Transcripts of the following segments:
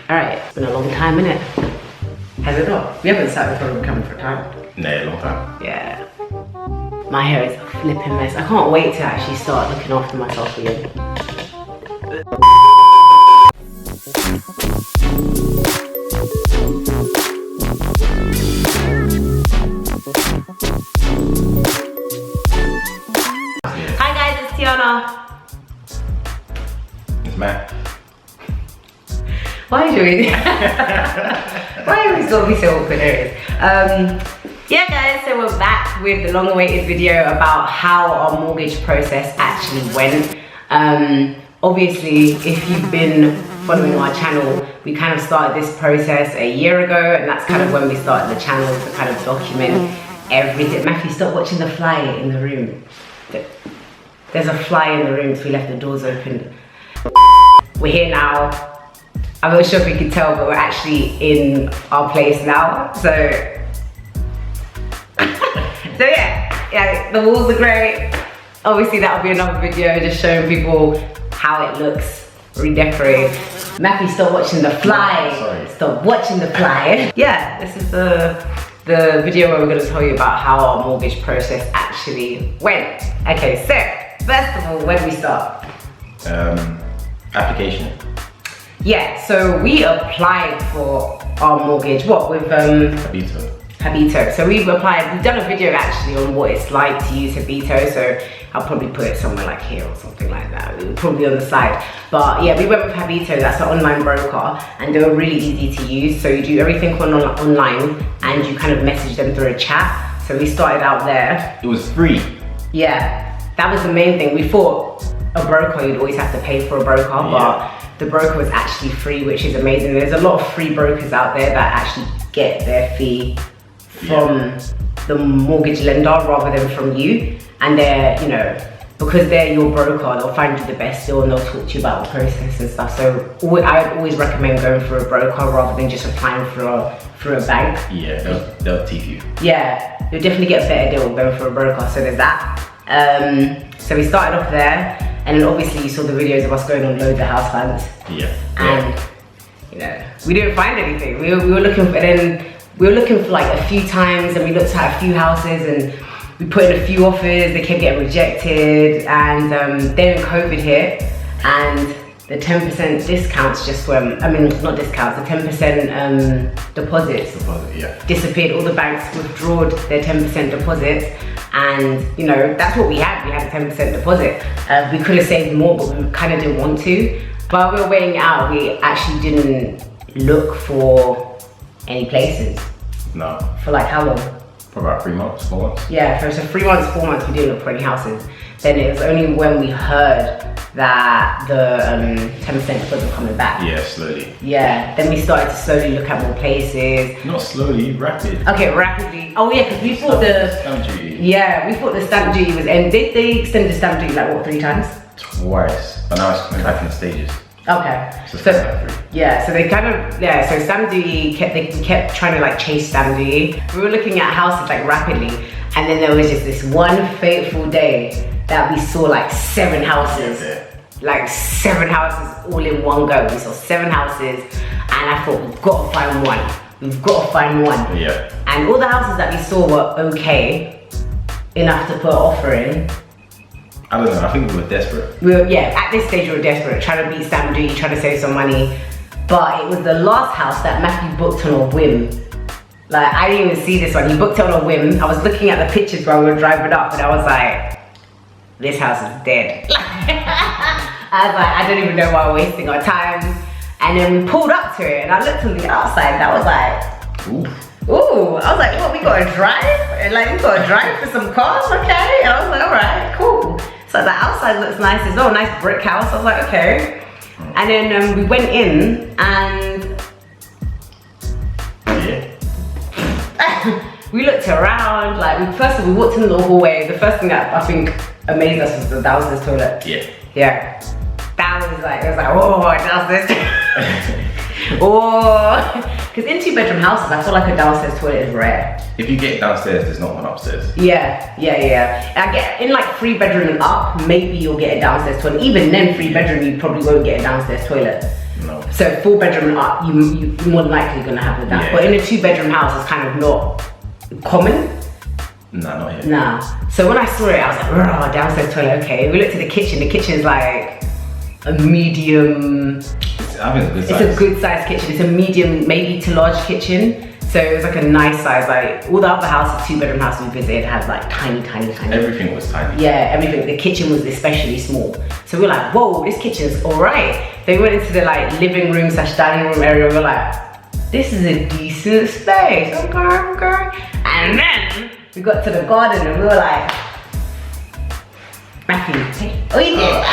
Alright, it's been a long time, innit? Has it not? We haven't sat in front of the camera for a time. Nah, a long time. Yeah. My hair is a flipping mess. I can't wait to actually start looking after myself again. Hi guys, it's Tiyana. It's Matt. Why are you doing that? Why are we gotta be so awkward? Yeah guys, so we're back with the long-awaited video about how our mortgage process actually went. Obviously, if you've been following our channel, we kind of started this process a year ago, and that's kind of when we started the channel to kind of document everything. Matthew, stop watching the fly in the room. There's a fly in the room, so we left the doors open. We're here now. I'm not sure if you can tell, but we're actually in our place now. So yeah, the walls are great. Obviously that'll be another video just showing people how it looks redecorated. Matthew, stop watching the fly. Sorry. Stop watching the fly. Yeah, this is the video where we're gonna tell you about how our mortgage process actually went. Okay, so first of all, where do we start? Application. Yeah, so we applied for our mortgage, with Habito. So we've applied, we've done a video actually on what it's like to use Habito, so I'll probably put it somewhere like here or something like that. It would probably on the side. But yeah, we went with Habito, that's an online broker, and they were really easy to use. So you do everything online and you kind of message them through a chat. So we started out there. It was free. Yeah, that was the main thing. We thought a broker, you'd always have to pay for a broker, but the broker was actually free, which is amazing. There's a lot of free brokers out there that actually get their fee from the mortgage lender rather than from you. And they're, you know, because they're your broker, they'll find you the best deal and they'll talk to you about the process and stuff. So I would always recommend going for a broker rather than just applying for a bank. Yeah, they'll teach you. Yeah, you'll definitely get a better deal going for a broker, so there's that. So we started off there, and then obviously you saw the videos of us going on loads of house hunts. Yeah. And you know, we didn't find anything. We were looking for, and then we were looking for like a few times, and we looked at a few houses, and we put in a few offers. They kept getting rejected, and then COVID hit, and the 10% discounts just went. I mean, not discounts. The 10% deposits disappeared. All the banks withdrawed their 10% deposits. And you know, that's what we had. We had a 10% deposit. We could have saved more, but we kind of didn't want to. But we were waiting out. We actually didn't look for any places. No. For like how long? For about 3 months, 4 months. Yeah, so 3 months, 4 months, we didn't look for any houses. Then it was only when we heard that the 10% deposit coming back. Yeah, slowly. Yeah, then we started to slowly look at more places. Not slowly, rapid. Okay, rapidly. Oh yeah, because we thought the stamp duty. Yeah, we thought the stamp duty was end. Did they extend the stamp duty like what, 3 times? Twice, but now it's coming back in stages. Okay. So yeah, so they kind of, so stamp duty, they kept trying to like chase stamp duty. We were looking at houses like rapidly, and then there was just this one fateful day that we saw like 7 houses. Yeah. Like 7 houses all in one go. We saw 7 houses, and I thought, we've got to find one. We've got to find one. Yeah. And all the houses that we saw were okay, enough to put an offer in. I don't know, I think we were desperate. At this stage we were desperate, trying to beat stamp duty, trying to save some money. But it was the last house that Matthew booked on a whim. Like, I didn't even see this one, he booked it on a whim. I was looking at the pictures while we were driving up, and I was like, this house is dead. I was like, I don't even know why we're wasting our time. And then we pulled up to it, and I looked on the outside, and I was like, ooh, I was like, what, we gotta drive? And like, we gotta drive for some cars, okay? And I was like, all right, cool. So the outside looks nice, there's a nice brick house. I was like, okay. And then we went in, and we looked around, like, first of all, we walked into the hallway. The first thing that I think amazed us was the downstairs toilet. Yeah. That was like, it was like, oh, downstairs. Oh, because in 2-bedroom houses, I feel like a downstairs toilet is rare. If you get downstairs, there's not one upstairs. Yeah. I get in like 3-bedroom and up, maybe you'll get a downstairs toilet. Even then, 3-bedroom, you probably won't get a downstairs toilet. No. So 4-bedroom up, you're more than likely gonna have with that. Yeah. But in a 2-bedroom house, it's kind of not common. Nah, not here. Nah. So when I saw it, I was like, "Raw, downstairs toilet, okay." We looked at the kitchen. The kitchen's like a medium. I think it's a good size. It's a good size kitchen. It's a medium, maybe to large kitchen. So it was like a nice size. Like all the other houses, 2-bedroom houses we visited had like tiny. Everything was tiny. Yeah, everything. The kitchen was especially small. So we were like, whoa, this kitchen's all right. Then we went into the like living room / dining room area. We were like, this is a decent space. Okay. And then we got to the garden and we were like, Matthew, what are you doing?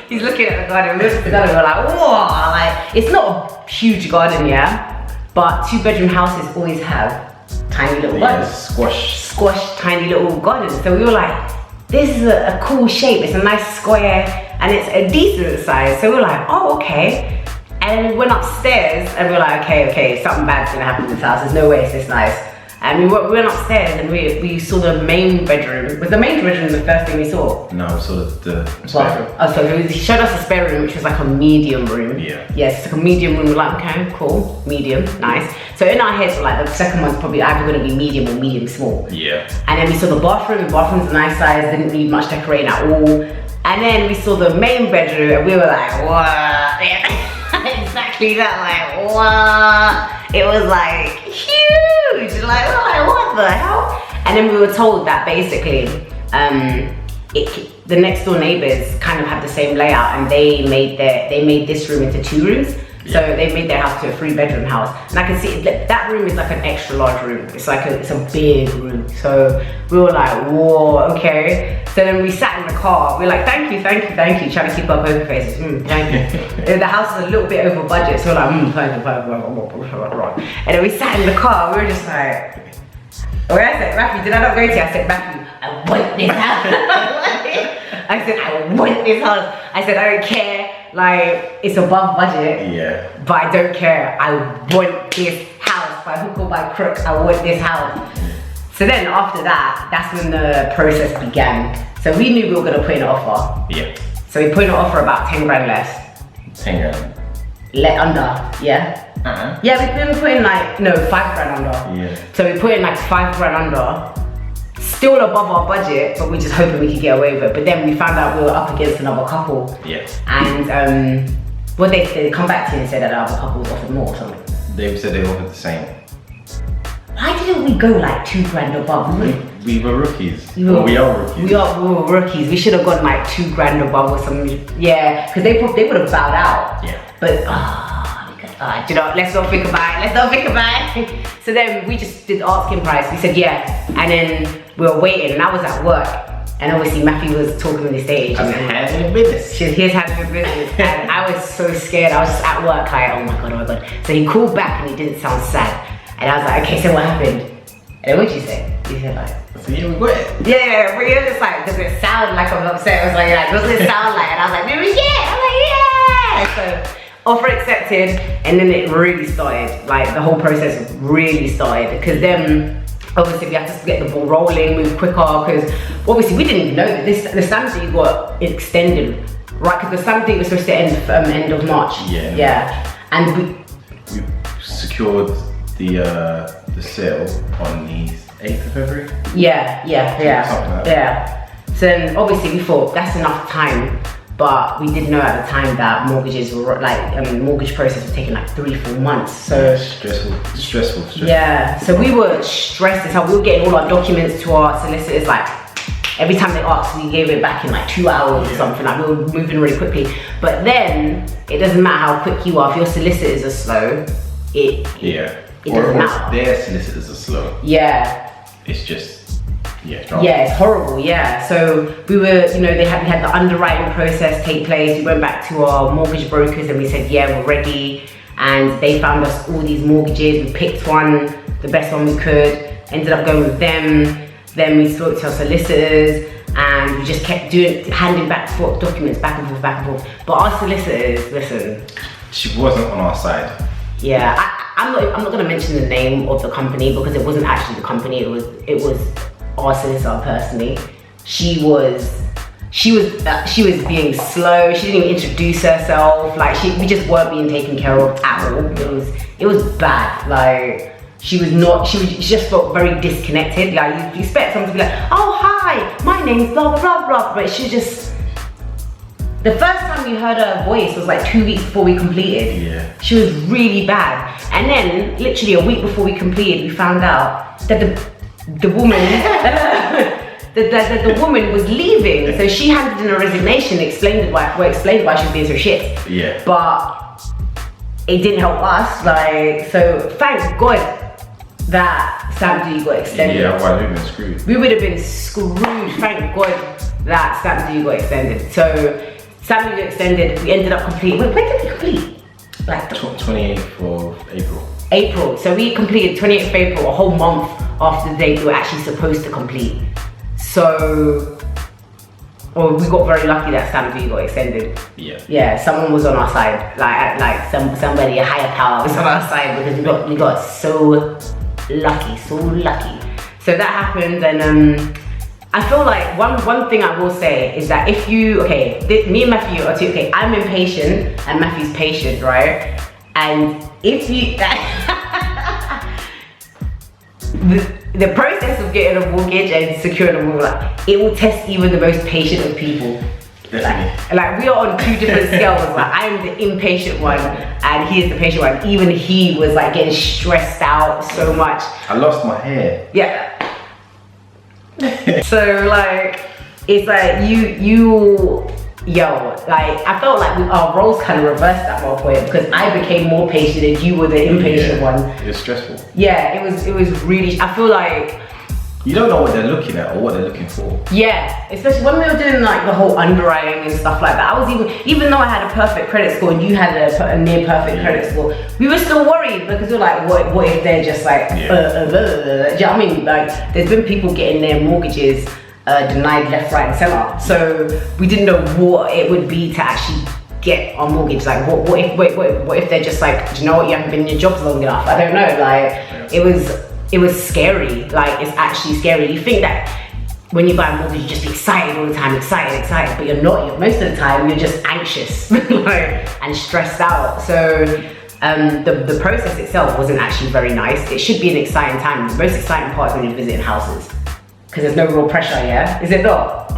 He's looking at the garden. We looked at the garden. We were like, whoa, like it's not a huge garden, yeah. But 2-bedroom houses always have tiny little gardens. Squash, tiny little gardens. So we were like, this is a cool shape. It's a nice square and it's a decent size. So we were like, oh, okay. And we went upstairs and we were like, okay, something bad's gonna happen in this house. There's no way it's this nice. And we went upstairs and we saw the main bedroom. Was the main bedroom the first thing we saw? No, we saw the spare room. Oh, so he showed us a spare room, which was like a medium room. Yeah. Yes, it's like a medium room. We're like, okay, cool, medium, nice. So in our heads, we're like, the second one's probably either going to be medium or medium small. Yeah. And then we saw the bathroom. The bathroom's a nice size. Didn't need much decorating at all. And then we saw the main bedroom, and we were like, what? Exactly that, like, what? It was like huge. Like, we were like, what the hell? And then we were told that basically, the next door neighbors kind of had the same layout, and they made this room into 2 rooms. So they made their house to a 3-bedroom house, and I can see that room is like an extra large room. It's like it's a big room. So we were like, whoa, okay. So then we sat in the car. We were like, thank you, trying to keep our poker faces. Thank you. The house is a little bit over budget, so we're like, thank you. And then we sat in the car. We were just like, when I said, Matthew, did I not go to you? I said, Matthew, I want this house. I said, I want this house. I said, I don't care. Like, it's above budget. Yeah. But I don't care. I want this house. By hook or by crook, I want this house. So then after that, that's when the process began. So we knew we were gonna put in an offer. Yeah. So we put in an offer about 10 grand less. 10 grand. Under, yeah? Yeah, we put in like, no, 5 grand under. Yeah. So we put in like 5 grand under. Still above our budget, but we're just hoping we could get away with it. But then we found out we were up against another couple. Yeah. And what they come back to you and say that the other couple was offered more or something. They said they offered the same. Why didn't we go like 2 grand above? We were rookies. We are rookies. We were rookies. We should have gone like 2 grand above or something. Yeah, because they would have bowed out. Yeah. But do you know, let's not think about it. So then we just did asking price. We said yeah, and then we were waiting, and I was at work, and obviously Matthew was talking on the stage. I was handling business. He was handling business, and I was so scared. I was just at work, like, oh my god. So he called back, and he didn't sound sad, and I was like, okay, so what happened? And then what did you say? You said like, so yeah, we got it. Yeah, but you're just like, does it sound like I'm upset? I was like, what does it sound like? And I was like, yeah. I'm like, yeah. So offer accepted, and then it really started. Like the whole process really started, because then obviously we had to get the ball rolling, move quicker, because obviously we didn't even know that the stamp duty got extended, right? Because the stamp duty was supposed to end of March. Yeah. And we secured the sale on the 8th of February. Yeah. Something like that. Yeah. So then obviously we thought that's enough time. But we did know at the time that mortgages were mortgage process was taking like 3-4 months. So stressful. Yeah, so we were stressed as hell. We were getting all our documents to our solicitors, like every time they asked, we gave it back in like 2 hours or something. Like we were moving really quickly. But then it doesn't matter how quick you are. If your solicitors are slow, it doesn't matter. Their solicitors are slow. Yeah. It's just. Yeah, it's horrible, yeah. So we were, we had the underwriting process take place. We went back to our mortgage brokers and we said, yeah, we're ready. And they found us all these mortgages. We picked one, the best one we could, ended up going with them. Then we spoke to our solicitors and we just kept handing back documents back and forth. But our solicitors, listen. She wasn't on our side. Yeah, I'm not gonna mention the name of the company because it wasn't actually the company, it was our solicitor personally. She was she was being slow. She didn't even introduce herself. Like we just weren't being taken care of at all. It was bad. Like she just felt very disconnected. Like you expect someone to be like, oh hi, my name's blah blah blah blah, but she just, the first time you heard her voice was like 2 weeks before we completed. Yeah. She was really bad. And then literally a week before we completed, we found out that the woman that the woman was leaving. So she handed in a resignation, explained why she was being so shit. Yeah. But it didn't help us. Like, so thank God that stamp duty got extended. Yeah, otherwise we'd been screwed. We would have been screwed. Thank God that stamp duty got extended. So stamp duty got extended. We ended up completing. When did we complete? Like 28th of April. April. So we completed 28th of April, a whole month after the date we were actually supposed to complete. So, well, we got very lucky that stamp duty got extended. Yeah. Yeah, someone was on our side. Like somebody, a higher power was on our side, because we got so lucky. So that happened, and I feel like one thing I will say is that if you, me and Matthew are two, I'm impatient and Matthew's patient, right? And if you, the process of getting a mortgage and securing a mortgage, it will test even the most patient of people. Definitely. Like we are on two different scales. Like I'm the impatient one and he is the patient one. Even he was like getting stressed out so much. I lost my hair. Yeah. So like, it's like like I felt like our roles kind of reversed at one point, because I became more patient and you were the impatient one. It was stressful. Yeah, it was really, I feel like, you don't know what they're looking at or what they're looking for. yeah, especially when we were doing like the whole underwriting and stuff like that. I was even though I had a perfect credit score and you had a near perfect credit score, we were still worried, because we were like, what if they're just like, do you know what I mean? Like, there's been people getting their mortgages denied left, right, and center. So we didn't know what it would be to actually get our mortgage. Like, what if they're just like, do you know what? You haven't been in your jobs long enough. I don't know. Like, it was scary. Like, it's actually scary. You think that when you buy a mortgage, you just be excited all the time, excited, but you're not. Most of the time, you're just anxious and stressed out. So the process itself wasn't actually very nice. It should be an exciting time. The most exciting part is when you're visiting houses, because there's no real pressure, yeah? Is it not?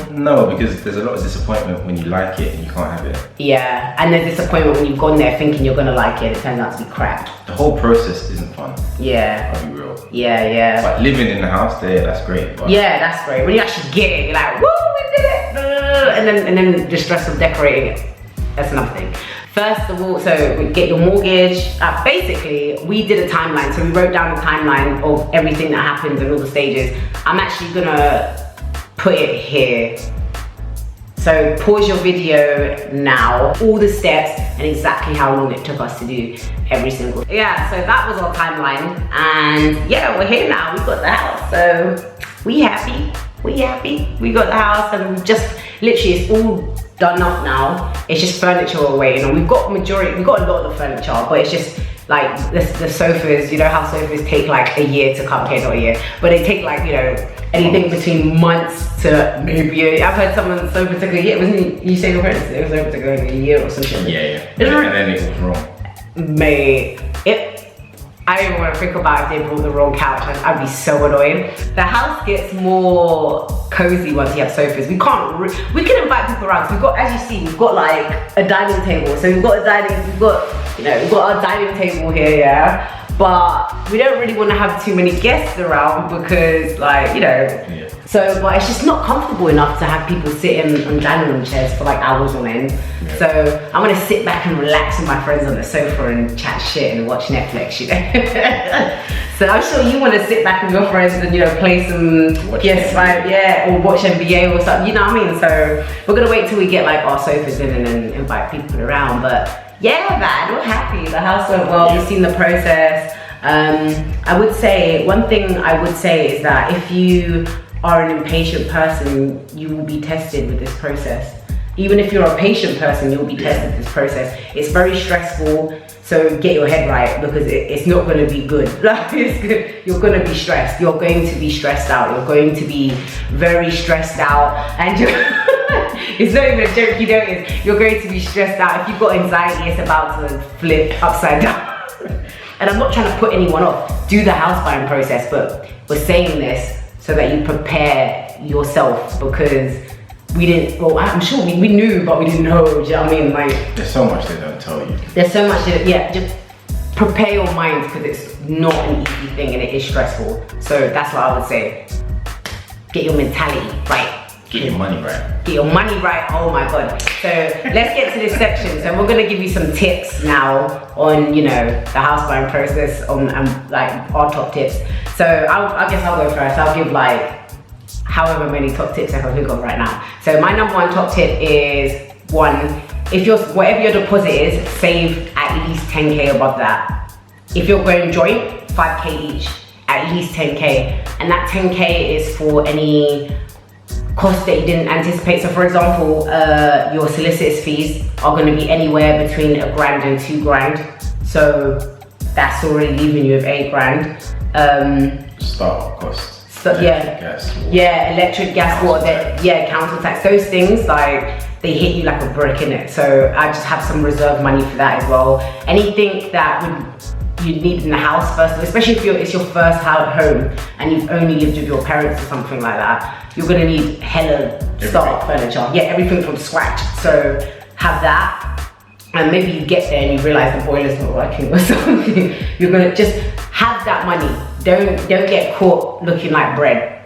No, because there's a lot of disappointment when you like it and you can't have it. Yeah, and there's disappointment when you've gone there thinking you're gonna like it, it turns out to be crap. The whole process isn't fun. Yeah. I'll be real. Yeah. But living in the house there, that's great. But yeah, that's great. When you actually get it, you're like, woo, we did it! And then the stress of decorating it, that's another thing. First of all, so we get your mortgage. Basically, we did a timeline. So we wrote down a timeline of everything that happens and all the stages. I'm actually gonna put it here. So pause your video now, all the steps and exactly how long it took us to do every single. Yeah, so that was our timeline. And yeah, we're here now, we got the house. So we happy. We got the house, and we just, literally it's all done up now. It's just furniture we're waiting on. We've got a lot of the furniture, but it's just like the sofas, you know how sofas take like a year to come, okay, not a year, but they take like, you know, anything between months to maybe a year. I've heard someone's sofa took a year. Wasn't you say your parents? It was sofa took a year or something. Yeah. And then it was wrong. Mate, I don't even want to think about if they brought the wrong couch. I'd be so annoyed. The house gets more cozy once you have sofas. We can invite people around. So we've got, as you see, we've got like a dining table. So we've got our dining table here, yeah. But we don't really want to have too many guests around because, like, you know. Yeah. So, but it's just not comfortable enough to have people sitting on dining room chairs for like hours on end. Yeah. So I'm gonna sit back and relax with my friends on the sofa and chat shit and watch Netflix, you know. So I'm sure you want to sit back with your friends and, you know, play some PS5, yeah, or watch NBA or something, you know what I mean? So we're gonna wait till we get like our sofas in and then invite people around. But yeah, man, we're happy. The house went well. We've seen the process. I would say, one thing I would say is that if you are an impatient person, you will be tested with this process. Even if you're a patient person, you'll be tested with this process. It's very stressful. So get your head right, because it's not going to be good. Like, it's good. You're going to be stressed. You're going to be stressed out. You're going to be very stressed out. And it's not even a joke, you know, you're going to be stressed out. If you've got anxiety, it's about to flip upside down. And I'm not trying to put anyone off. Do the house buying process, but we're saying this so that you prepare yourself, because we didn't, well, I'm sure we knew, but we didn't know, do you know what I mean? Like, there's so much they don't tell you. There's so much, yeah, just prepare your mind, because it's not an easy thing and it is stressful. So that's what I would say. Get your mentality right. Get your money right. Get your money right, oh my God. So let's get to this section. So we're gonna give you some tips now on, you know, the house buying process, on like our top tips. So I guess I'll go first. I'll give like however many top tips I can think of right now. So my number one top tip is, one, if whatever your deposit is, save at least 10K above that. If you're going joint, 5K each, at least 10K. And that 10K is for any cost that you didn't anticipate. So for example, your solicitor's fees are gonna be anywhere between £1,000 and £2,000. So that's already leaving you with £8,000. Start-up costs. So, electric, gas, water, council tax, those things, like, they hit you like a brick in it. So I just have some reserve money for that as well. Anything that you need in the house first, especially if it's your first home and you've only lived with your parents or something like that, you're gonna need hella startup furniture. Yeah, everything from scratch. So have that, and maybe you get there and you realize the boiler's not working or something. You're gonna just have that money. Don't get caught looking like bread.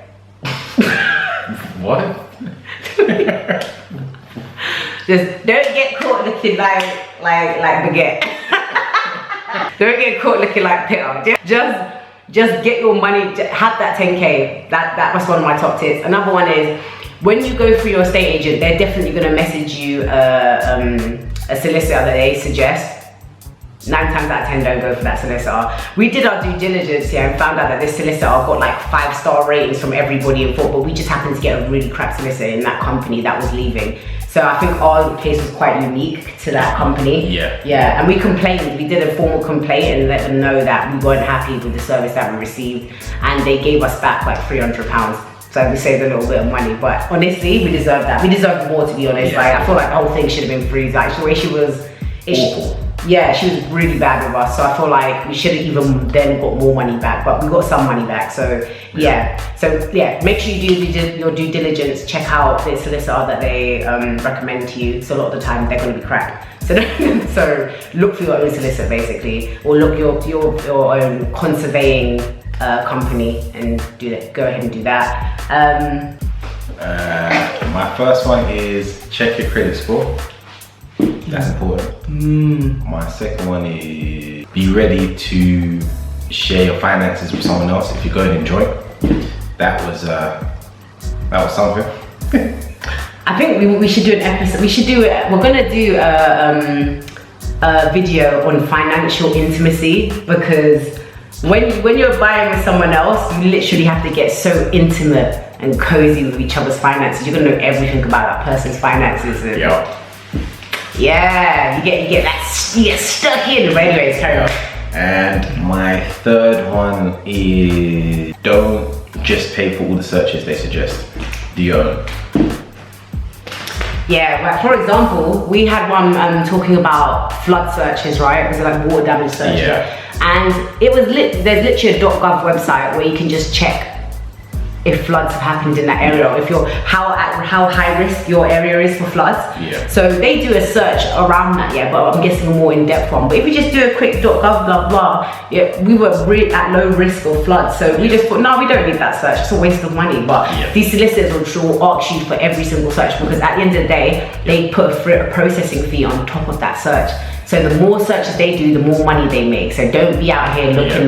What? Just don't get caught looking like baguette. Don't get caught looking like pitter. Just get your money, have that 10K. That was one of my top tips. Another one is, when you go through your estate agent, they're definitely gonna message you a solicitor that they suggest. 9 times out of 10, don't go for that solicitor. We did our due diligence here and found out that this solicitor got like 5-star ratings from everybody in thought, but we just happened to get a really crap solicitor in that company that was leaving. So I think our case was quite unique to that company. Yeah, and we complained. We did a formal complaint and let them know that we weren't happy with the service that we received, and they gave us back like £300. So we saved a little bit of money, but honestly, we deserved that. We deserved more, to be honest. Like, I feel like the whole thing should have been free. Like, the way she was, awful. Yeah, she was really bad with us, so I feel like we should have even then got more money back, but we got some money back, so yeah. So yeah, make sure you do your due diligence, check out the solicitor that they recommend to you. So a lot of the time they're going to be crap. So so look for your own solicitor basically, or look your own conserving company and do that. Go ahead and do that. My first one is check your credit score. That's important. My second one is be ready to share your finances with someone else if you're going in joint. That was something. I think we should do an episode. We should do it. We're gonna do a video on financial intimacy, because when you're buying with someone else, you literally have to get so intimate and cozy with each other's finances. You're gonna know everything about that person's finances. And yeah, you get stuck in. But anyways, carry on. And my third one is, don't just pay for all the searches they suggest. Do your own. Yeah, like for example, we had one talking about flood searches, right? It was like water damage searches. Yeah. And it was there's literally a .gov website where you can just check if floods have happened in that area, or if how high risk your area is for floods. Yeah. So they do a search around that, yeah, but I'm guessing a more in-depth one. But if we just do a quick .gov blah blah, yeah, we were at low risk of floods, so we just thought, no, we don't need that search. It's a waste of money. But these solicitors will ask you for every single search, because at the end of the day, they put a processing fee on top of that search. So the more searches they do, the more money they make. So don't be out here looking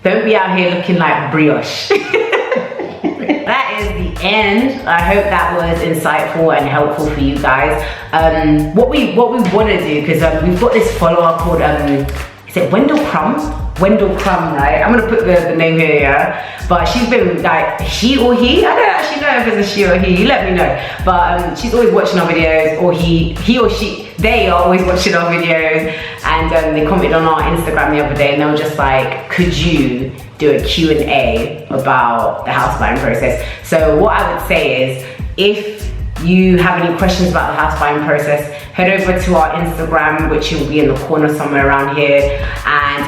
don't be out here looking like brioche. That is the end. I hope that was insightful and helpful for you guys. What we want to do, because we've got this follower called, is it Wendell Crumb? Wendell Crumb, right? I'm gonna put the name here, yeah? But she's been like, she or he? I don't actually know if it's a she or he, you let me know. But she's always watching our videos, or he or she. they are always watching our videos, and they commented on our Instagram the other day, and they were just like, could you do a Q&A about the house buying process? So what I would say is, if you have any questions about the house buying process, head over to our Instagram, which will be in the corner somewhere around here,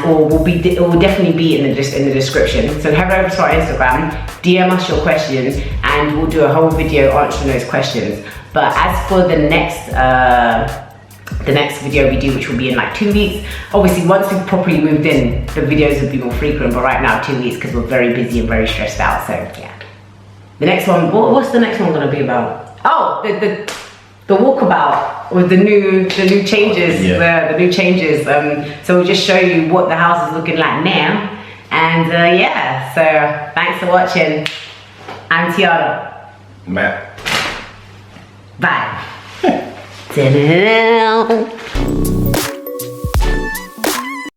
or it will definitely be in the description. So head over to our Instagram, DM us your questions, and we'll do a whole video answering those questions. But as for the next video we do, which will be in like 2 weeks, obviously once we've properly moved in, the videos will be more frequent, but right now 2 weeks because we're very busy and very stressed out. So yeah, the next one, what's the next one gonna be about? Oh, the walkabout with the new changes, the new changes. So we'll just show you what the house is looking like now, and yeah. So thanks for watching. I'm Tiyana. Matt. Bye. Ta-da.